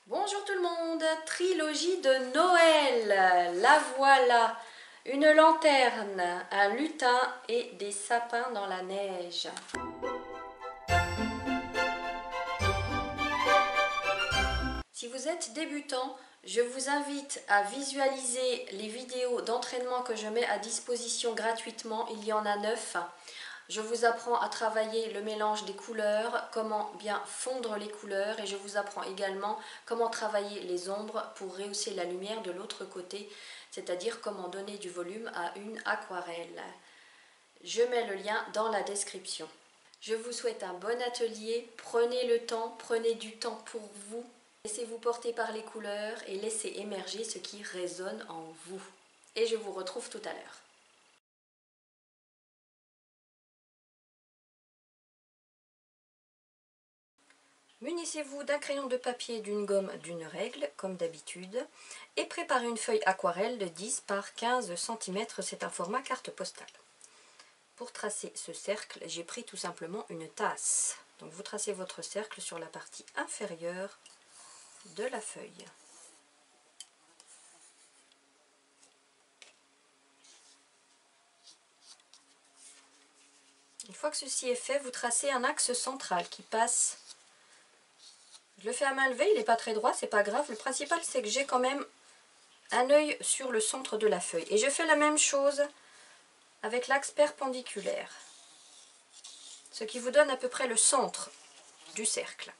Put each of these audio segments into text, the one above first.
Bonjour tout le monde, trilogie de Noël, la voilà, une lanterne, un lutin et des sapins dans la neige. Si vous êtes débutant, je vous invite à visualiser les vidéos d'entraînement que je mets à disposition gratuitement, il y en a 9. Je vous apprends à travailler le mélange des couleurs, comment bien fondre les couleurs et je vous apprends également comment travailler les ombres pour rehausser la lumière de l'autre côté, c'est-à-dire comment donner du volume à une aquarelle. Je mets le lien dans la description. Je vous souhaite un bon atelier, prenez le temps, prenez du temps pour vous, laissez-vous porter par les couleurs et laissez émerger ce qui résonne en vous. Et je vous retrouve tout à l'heure. Munissez-vous d'un crayon de papier et d'une gomme d'une règle, comme d'habitude, et préparez une feuille aquarelle de 10 par 15 cm, c'est un format carte postale. Pour tracer ce cercle, j'ai pris tout simplement une tasse. Donc vous tracez votre cercle sur la partie inférieure de la feuille. Une fois que ceci est fait, vous tracez un axe central qui passe. Je le fais à main levée, il n'est pas très droit, c'est pas grave. Le principal, c'est que j'ai quand même un œil sur le centre de la feuille. Et je fais la même chose avec l'axe perpendiculaire, ce qui vous donne à peu près le centre du cercle.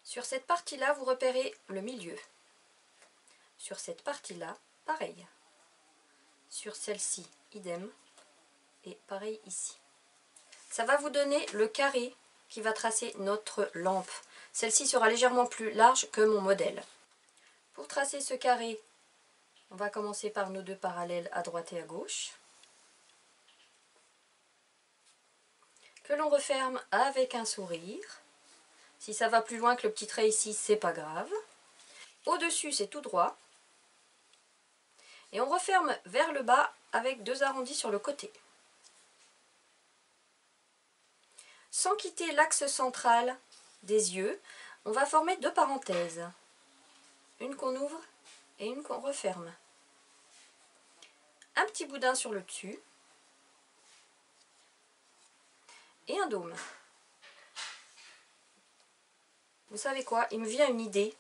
Sur cette partie-là, vous repérez le milieu. Sur cette partie-là, pareil. Sur celle-ci, idem. Et pareil ici. Ça va vous donner le carré qui va tracer notre lampe. Celle-ci sera légèrement plus large que mon modèle. Pour tracer ce carré, on va commencer par nos deux parallèles à droite et à gauche, que l'on referme avec un sourire. Si ça va plus loin que le petit trait ici, c'est pas grave. Au-dessus, c'est tout droit. Et on referme vers le bas avec deux arrondis sur le côté. Sans quitter l'axe central des yeux, on va former deux parenthèses. Une qu'on ouvre et une qu'on referme. Un petit boudin sur le dessus. Et un dôme. Vous savez quoi? Il me vient une idée.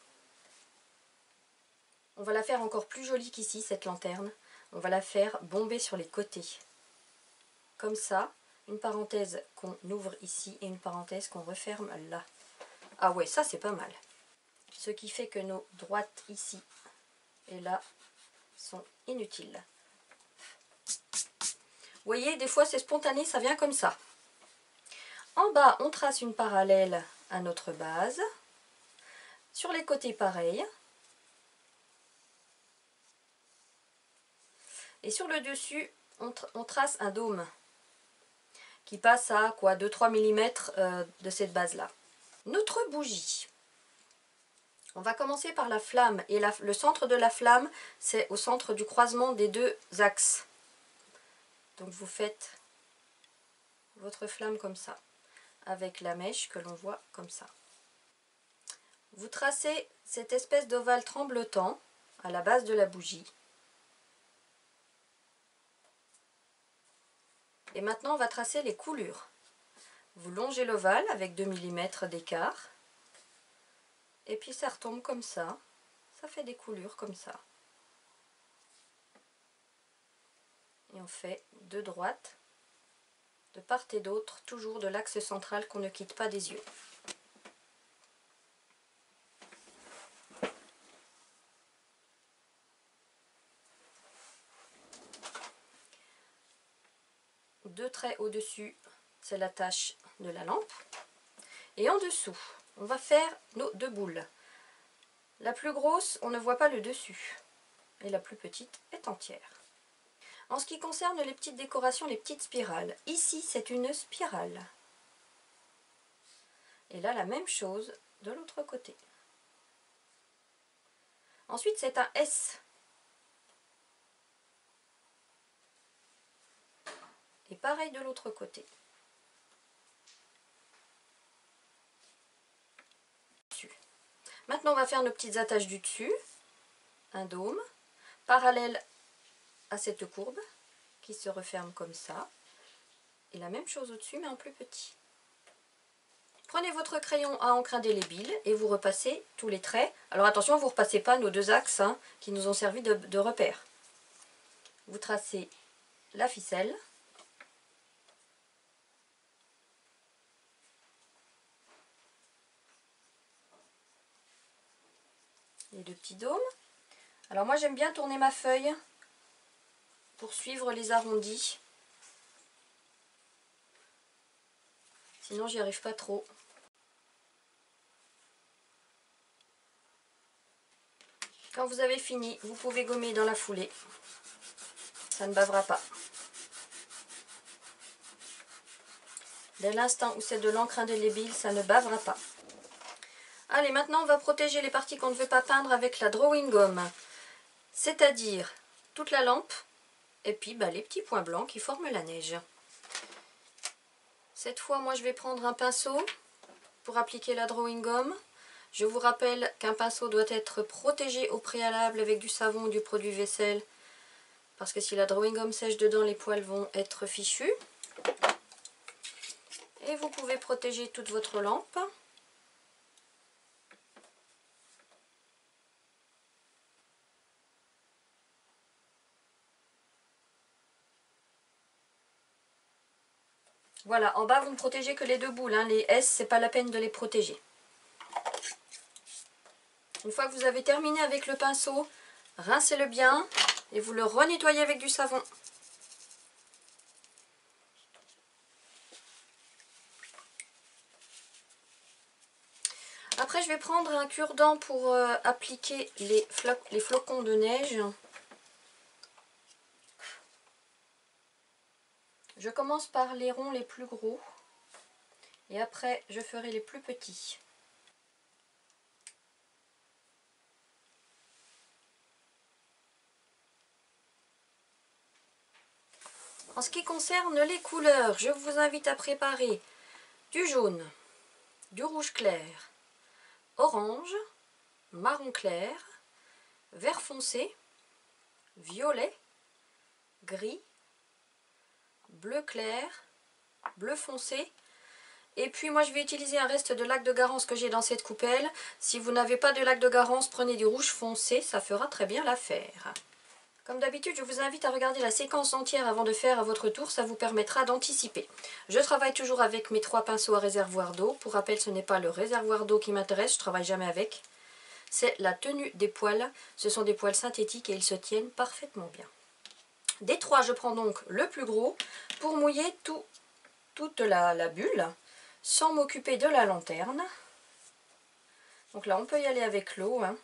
On va la faire encore plus jolie qu'ici, cette lanterne. On va la faire bomber sur les côtés. Comme ça, une parenthèse qu'on ouvre ici et une parenthèse qu'on referme là. Ah ouais, ça c'est pas mal. Ce qui fait que nos droites ici et là sont inutiles. Vous voyez, des fois c'est spontané, ça vient comme ça. En bas, on trace une parallèle à notre base. Sur les côtés, pareil. Et sur le dessus, on trace un dôme qui passe à quoi 2-3 mm de cette base-là. Notre bougie. On va commencer par la flamme. Et le centre de la flamme, c'est au centre du croisement des deux axes. Donc vous faites votre flamme comme ça, avec la mèche que l'on voit comme ça. Vous tracez cette espèce d'ovale tremblotant à la base de la bougie. Et maintenant, on va tracer les coulures. Vous longez l'ovale avec 2 mm d'écart. Et puis ça retombe comme ça. Ça fait des coulures comme ça. Et on fait deux droites, de part et d'autre, toujours de l'axe central qu'on ne quitte pas des yeux. Deux traits au-dessus, c'est la tache de la lampe. Et en dessous, on va faire nos deux boules. La plus grosse, on ne voit pas le dessus. Et la plus petite est entière. En ce qui concerne les petites décorations, les petites spirales, ici c'est une spirale. Et là la même chose de l'autre côté. Ensuite c'est un S. Et pareil de l'autre côté. Maintenant, on va faire nos petites attaches du dessus. Un dôme, parallèle à cette courbe, qui se referme comme ça. Et la même chose au-dessus, mais en plus petit. Prenez votre crayon à encre indélébile et vous repassez tous les traits. Alors attention, vous ne repassez pas nos deux axes hein, qui nous ont servi de repère. Vous tracez la ficelle. Les deux petits dômes. Alors moi j'aime bien tourner ma feuille pour suivre les arrondis. Sinon j'y arrive pas trop. Quand vous avez fini, vous pouvez gommer dans la foulée. Ça ne bavera pas. Dès l'instant où c'est de l'encre indélébile, ça ne bavera pas. Allez, maintenant on va protéger les parties qu'on ne veut pas peindre avec la drawing gum. C'est-à-dire toute la lampe et puis les petits points blancs qui forment la neige. Cette fois, moi je vais prendre un pinceau pour appliquer la drawing gum. Je vous rappelle qu'un pinceau doit être protégé au préalable avec du savon ou du produit vaisselle. Parce que si la drawing gum sèche dedans, les poils vont être fichus. Et vous pouvez protéger toute votre lampe. Voilà, en bas vous ne protégez que les deux boules, hein. Les S, c'est pas la peine de les protéger. Une fois que vous avez terminé avec le pinceau, rincez-le bien et vous le renettoyez avec du savon. Après, je vais prendre un cure-dent pour appliquer les flocons de neige. Je commence par les ronds les plus gros et après je ferai les plus petits. En ce qui concerne les couleurs, je vous invite à préparer du jaune, du rouge clair, orange, marron clair, vert foncé, violet, gris, bleu clair, bleu foncé. Et puis moi je vais utiliser un reste de lac de Garance que j'ai dans cette coupelle. Si vous n'avez pas de lac de Garance, prenez du rouge foncé, ça fera très bien l'affaire. Comme d'habitude, je vous invite à regarder la séquence entière avant de faire à votre tour, ça vous permettra d'anticiper. Je travaille toujours avec mes 3 pinceaux à réservoir d'eau. Pour rappel, ce n'est pas le réservoir d'eau qui m'intéresse, je ne travaille jamais avec. C'est la tenue des poils. Ce sont des poils synthétiques et ils se tiennent parfaitement bien. Des 3, je prends donc le plus gros pour mouiller toute la bulle sans m'occuper de la lanterne. Donc là, on peut y aller avec l'eau, hein.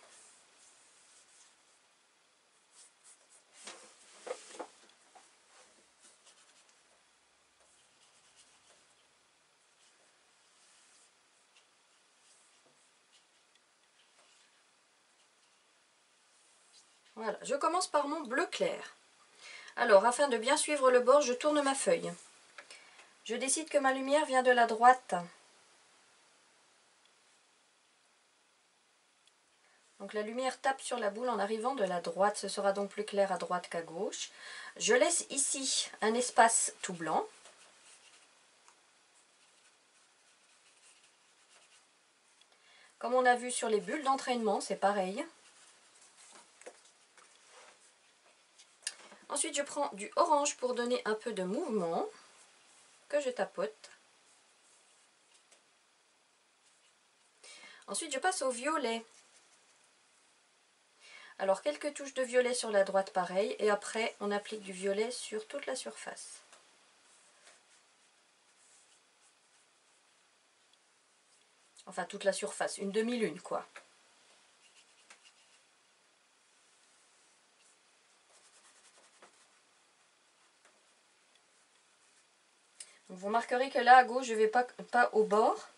Voilà, je commence par mon bleu clair. Alors, afin de bien suivre le bord, je tourne ma feuille. Je décide que ma lumière vient de la droite. Donc la lumière tape sur la boule en arrivant de la droite. Ce sera donc plus clair à droite qu'à gauche. Je laisse ici un espace tout blanc. Comme on a vu sur les bulles d'entraînement, c'est pareil. Ensuite, je prends du orange pour donner un peu de mouvement, que je tapote. Ensuite, je passe au violet. Alors, quelques touches de violet sur la droite, pareil. Et après, on applique du violet sur toute la surface. Enfin, toute la surface, une demi-lune, quoi. Vous remarquerez que là, à gauche, je ne vais pas au bord.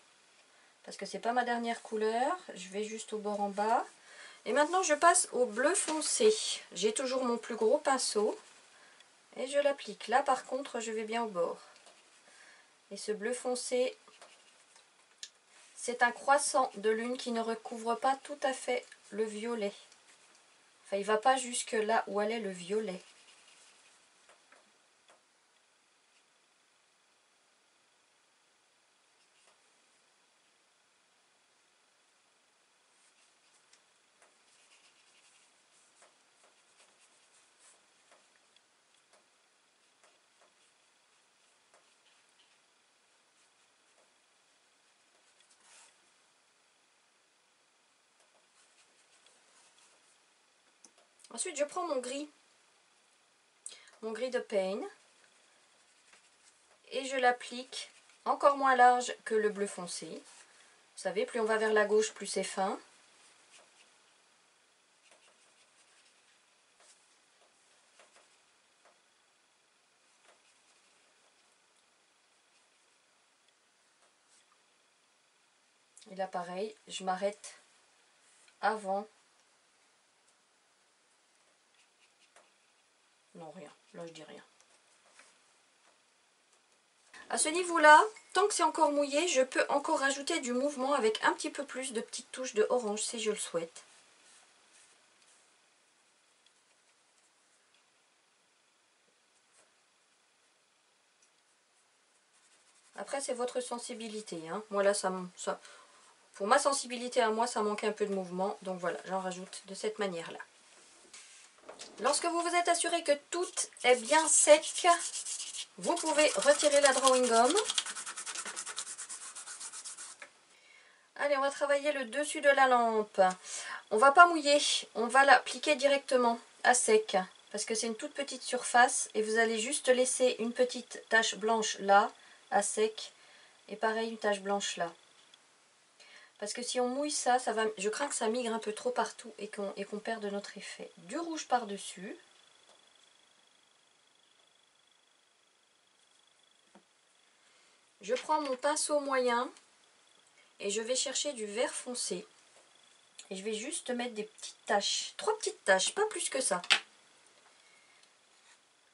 Parce que c'est pas ma dernière couleur. Je vais juste au bord en bas. Et maintenant, je passe au bleu foncé. J'ai toujours mon plus gros pinceau. Et je l'applique. Là, par contre, je vais bien au bord. Et ce bleu foncé, C'est un croissant de lune qui ne recouvre pas tout à fait le violet. Enfin, il ne va pas jusque là où allait le violet. Ensuite, je prends mon gris de Pain, et je l'applique encore moins large que le bleu foncé. Vous savez, plus on va vers la gauche, plus c'est fin. Et là, pareil, je m'arrête avant. Non, rien. Là, je dis rien. À ce niveau-là, tant que c'est encore mouillé, je peux encore rajouter du mouvement avec un petit peu plus de petites touches de orange si je le souhaite. Après, c'est votre sensibilité, hein. Moi, là, pour ma sensibilité à moi, ça manque un peu de mouvement. Donc voilà, j'en rajoute de cette manière-là. Lorsque vous vous êtes assuré que tout est bien sec, vous pouvez retirer la drawing gum. Allez, on va travailler le dessus de la lampe. On va pas mouiller, on va l'appliquer directement à sec. Parce que c'est une toute petite surface et vous allez juste laisser une petite tache blanche là, à sec. Et pareil, une tache blanche là. Parce que si on mouille ça, je crains que ça migre un peu trop partout et qu'on perde notre effet. Du rouge par-dessus. Je prends mon pinceau moyen et je vais chercher du vert foncé. Et je vais juste mettre des petites taches, 3 petites taches, pas plus que ça.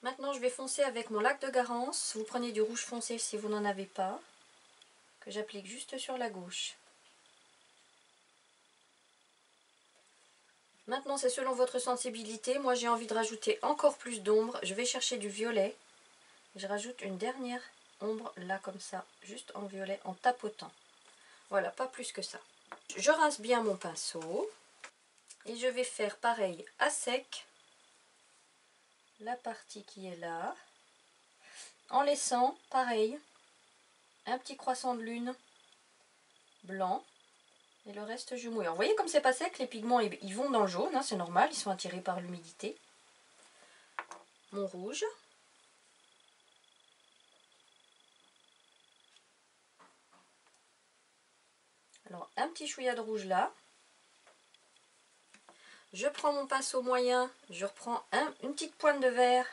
Maintenant, je vais foncer avec mon lac de Garance. Vous prenez du rouge foncé si vous n'en avez pas, que j'applique juste sur la gauche. Maintenant, c'est selon votre sensibilité. Moi, j'ai envie de rajouter encore plus d'ombre. Je vais chercher du violet. Je rajoute une dernière ombre là, comme ça, juste en violet, en tapotant. Voilà, pas plus que ça. Je rince bien mon pinceau. Et je vais faire pareil à sec. La partie qui est là. En laissant, pareil, un petit croissant de lune blanc. Et le reste, je mouille. Alors, vous voyez comme c'est pas sec, les pigments, ils vont dans le jaune, hein, c'est normal, ils sont attirés par l'humidité. Mon rouge. Alors, un petit chouïa de rouge là. Je prends mon pinceau moyen, je reprends une petite pointe de vert.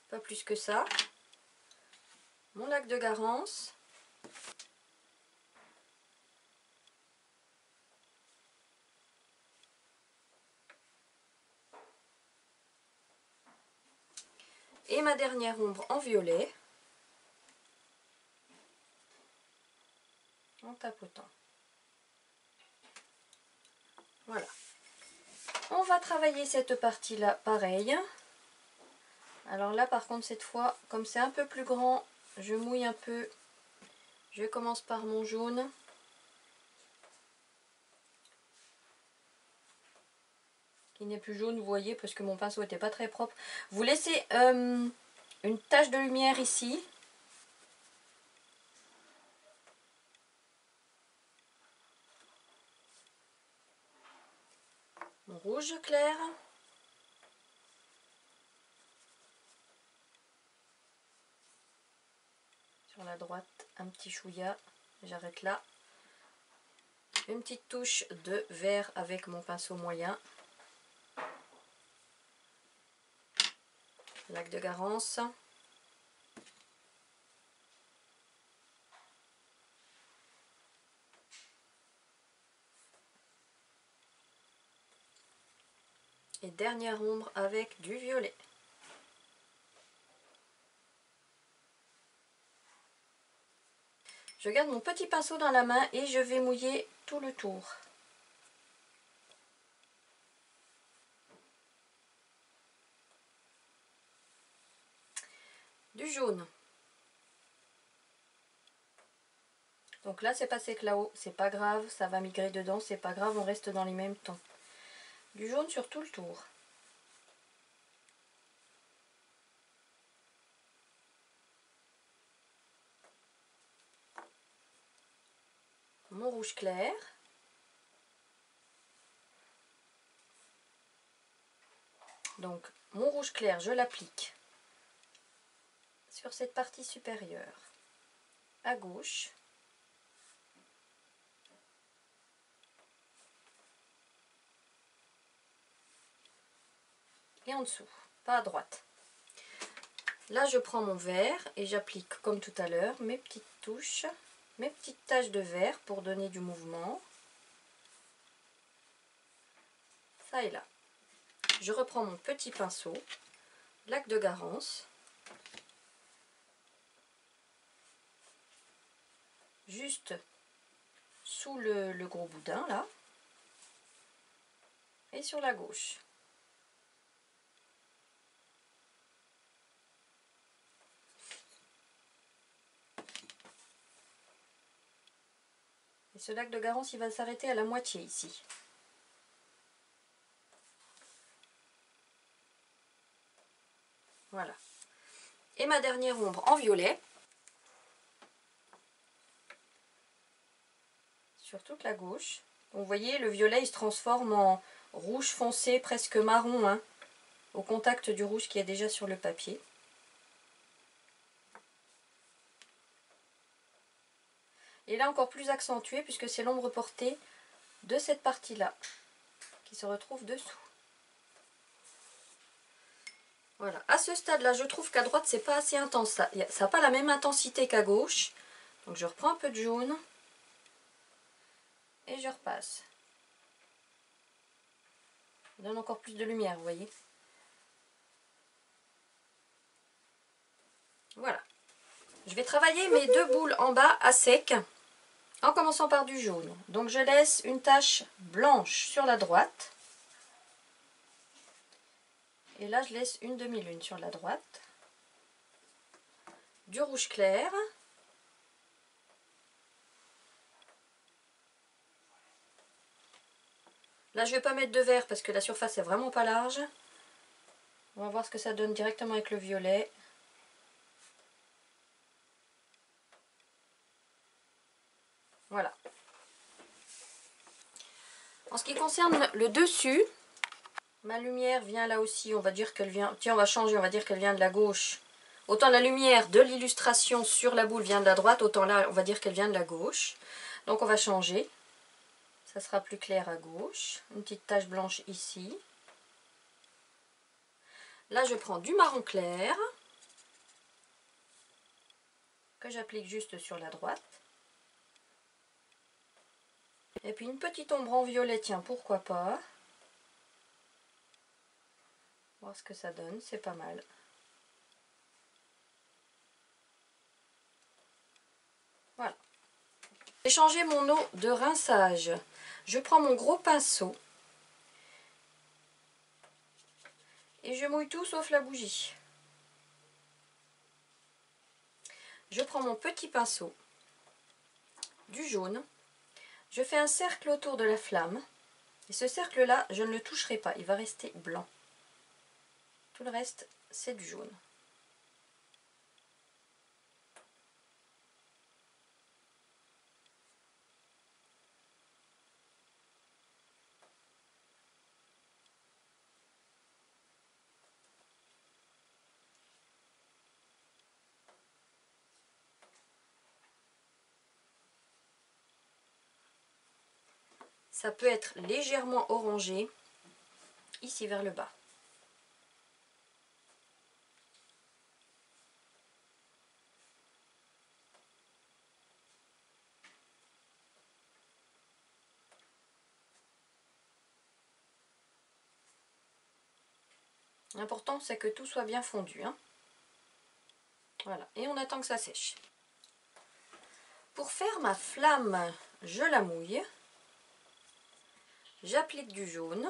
Pas plus que ça. Mon lac de Garance. Et ma dernière ombre en violet. En tapotant. Voilà. On va travailler cette partie-là pareil. Alors là, par contre, cette fois, comme c'est un peu plus grand, je mouille un peu. Je commence par mon jaune. Qui n'est plus jaune, vous voyez, parce que mon pinceau n'était pas très propre. Vous laissez une tache de lumière ici. Mon rouge clair. Sur la droite, un petit chouïa. J'arrête là. Une petite touche de vert avec mon pinceau moyen. Lac de Garance. Et dernière ombre avec du violet. Je garde mon petit pinceau dans la main et je vais mouiller tout le tour. Du jaune. Donc là c'est passé que là-haut, c'est pas grave, ça va migrer dedans, c'est pas grave, on reste dans les mêmes tons. Du jaune sur tout le tour. Mon rouge clair. Donc mon rouge clair, je l'applique sur cette partie supérieure, à gauche. Et en dessous, pas à droite. Là je prends mon vert et j'applique comme tout à l'heure mes petites touches, mes petites taches de vert pour donner du mouvement. Ça et là. Je reprends mon petit pinceau, lac de Garance, juste sous le gros boudin là, et sur la gauche. Et ce lac de Garance, il va s'arrêter à la moitié ici. Voilà. Et ma dernière ombre en violet. Sur toute la gauche. Donc, vous voyez, le violet, il se transforme en rouge foncé, presque marron, hein, au contact du rouge qui est déjà sur le papier. Et là, encore plus accentué, puisque c'est l'ombre portée de cette partie-là, qui se retrouve dessous. Voilà, à ce stade-là, je trouve qu'à droite, c'est pas assez intense. Ça n'a pas la même intensité qu'à gauche. Donc je reprends un peu de jaune. Et je repasse. Ça donne encore plus de lumière, vous voyez. Voilà. Je vais travailler mes deux boules en bas à sec, en commençant par du jaune. Donc je laisse une tache blanche sur la droite. Et là, je laisse une demi-lune sur la droite. Du rouge clair. Là, je ne vais pas mettre de vert parce que la surface est vraiment pas large. On va voir ce que ça donne directement avec le violet. Voilà. En ce qui concerne le dessus, ma lumière vient là aussi, on va dire qu'elle vient... Tiens, on va changer, on va dire qu'elle vient de la gauche. Autant la lumière de l'illustration sur la boule vient de la droite, autant là, on va dire qu'elle vient de la gauche. Donc on va changer. Ça sera plus clair à gauche. Une petite tache blanche ici. Là, je prends du marron clair, que j'applique juste sur la droite. Et puis une petite ombre en violet, tiens, pourquoi pas. Voir ce que ça donne, c'est pas mal. Voilà. J'ai changé mon eau de rinçage. Je prends mon gros pinceau et je mouille tout sauf la bougie. Je prends mon petit pinceau, du jaune. Je fais un cercle autour de la flamme. Et ce cercle-là, je ne le toucherai pas, il va rester blanc. Tout le reste, c'est du jaune. Ça peut être légèrement orangé, ici vers le bas. L'important, c'est que tout soit bien fondu, hein. Voilà, et on attend que ça sèche. Pour faire ma flamme, je la mouille. J'applique du jaune.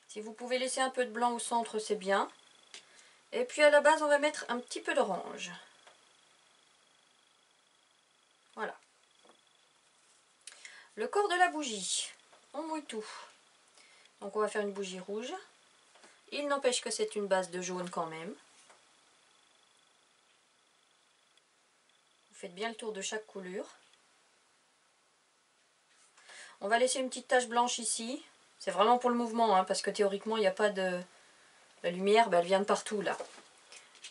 Si vous pouvez laisser un peu de blanc au centre, c'est bien. Et puis à la base, on va mettre un petit peu d'orange. Voilà. Le corps de la bougie, on mouille tout. Donc on va faire une bougie rouge. Il n'empêche que c'est une base de jaune quand même. Vous faites bien le tour de chaque coulure. On va laisser une petite tache blanche ici. C'est vraiment pour le mouvement, hein, parce que théoriquement, il n'y a pas de... La lumière, elle vient de partout, là.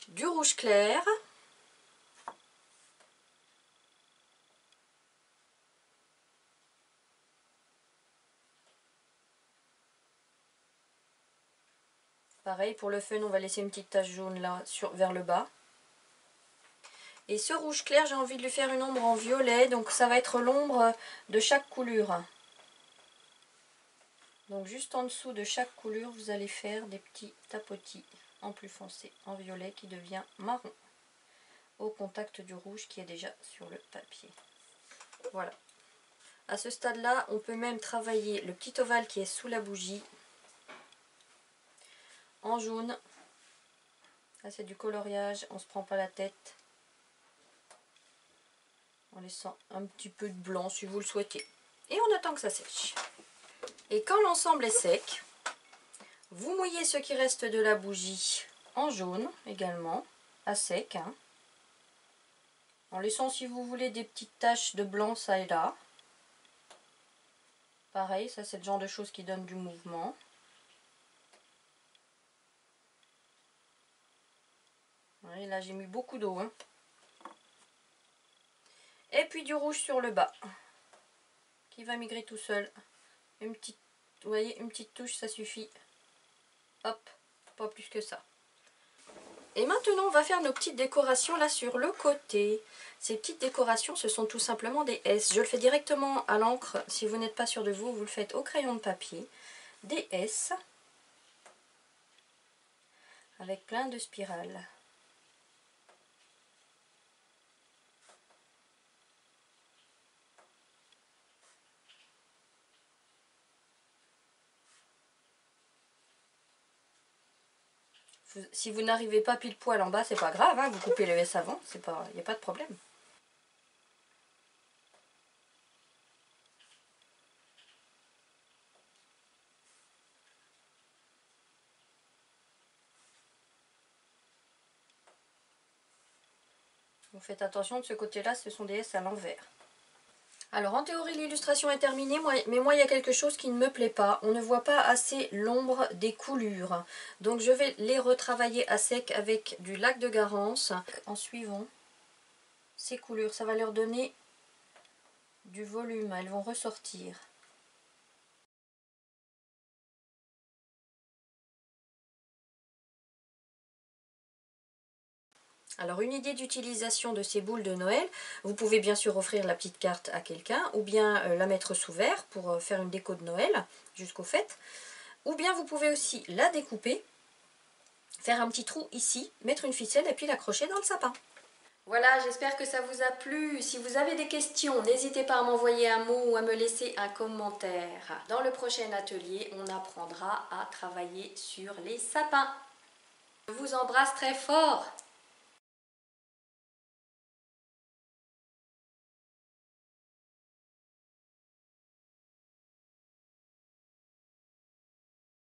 Du rouge clair. Pareil, pour le fun, on va laisser une petite tache jaune, là, vers le bas. Et ce rouge clair, j'ai envie de lui faire une ombre en violet, donc ça va être l'ombre de chaque couleur. Donc juste en dessous de chaque couleur, vous allez faire des petits tapotis en plus foncé, en violet, qui devient marron, au contact du rouge qui est déjà sur le papier. Voilà. À ce stade-là, on peut même travailler le petit ovale qui est sous la bougie en jaune. Là, c'est du coloriage, on ne se prend pas la tête. En laissant un petit peu de blanc si vous le souhaitez. Et on attend que ça sèche. Et quand l'ensemble est sec, vous mouillez ce qui reste de la bougie en jaune également, à sec. Hein, en laissant, si vous voulez, des petites taches de blanc ça et là. Pareil, ça c'est le genre de choses qui donne du mouvement. Ouais, là j'ai mis beaucoup d'eau. Hein. Et puis du rouge sur le bas, qui va migrer tout seul. Une petite, vous voyez, une petite touche, ça suffit. Hop, pas plus que ça. Et maintenant, on va faire nos petites décorations là sur le côté. Ces petites décorations, ce sont tout simplement des S. Je le fais directement à l'encre. Si vous n'êtes pas sûr de vous, vous le faites au crayon de papier. Des S. Avec plein de spirales. Si vous n'arrivez pas pile poil en bas, c'est pas grave, hein, vous coupez le S avant, il n'y a pas de problème. Vous faites attention, de ce côté-là, ce sont des S à l'envers. Alors en théorie l'illustration est terminée, mais moi il y a quelque chose qui ne me plaît pas. On ne voit pas assez l'ombre des coulures. Donc je vais les retravailler à sec avec du lac de Garance en suivant ces coulures. Ça va leur donner du volume, elles vont ressortir. Alors une idée d'utilisation de ces boules de Noël, vous pouvez bien sûr offrir la petite carte à quelqu'un ou bien la mettre sous verre pour faire une déco de Noël jusqu'aux fêtes. Ou bien vous pouvez aussi la découper, faire un petit trou ici, mettre une ficelle et puis l'accrocher dans le sapin. Voilà, j'espère que ça vous a plu. Si vous avez des questions, n'hésitez pas à m'envoyer un mot ou à me laisser un commentaire. Dans le prochain atelier, on apprendra à travailler sur les sapins. Je vous embrasse très fort.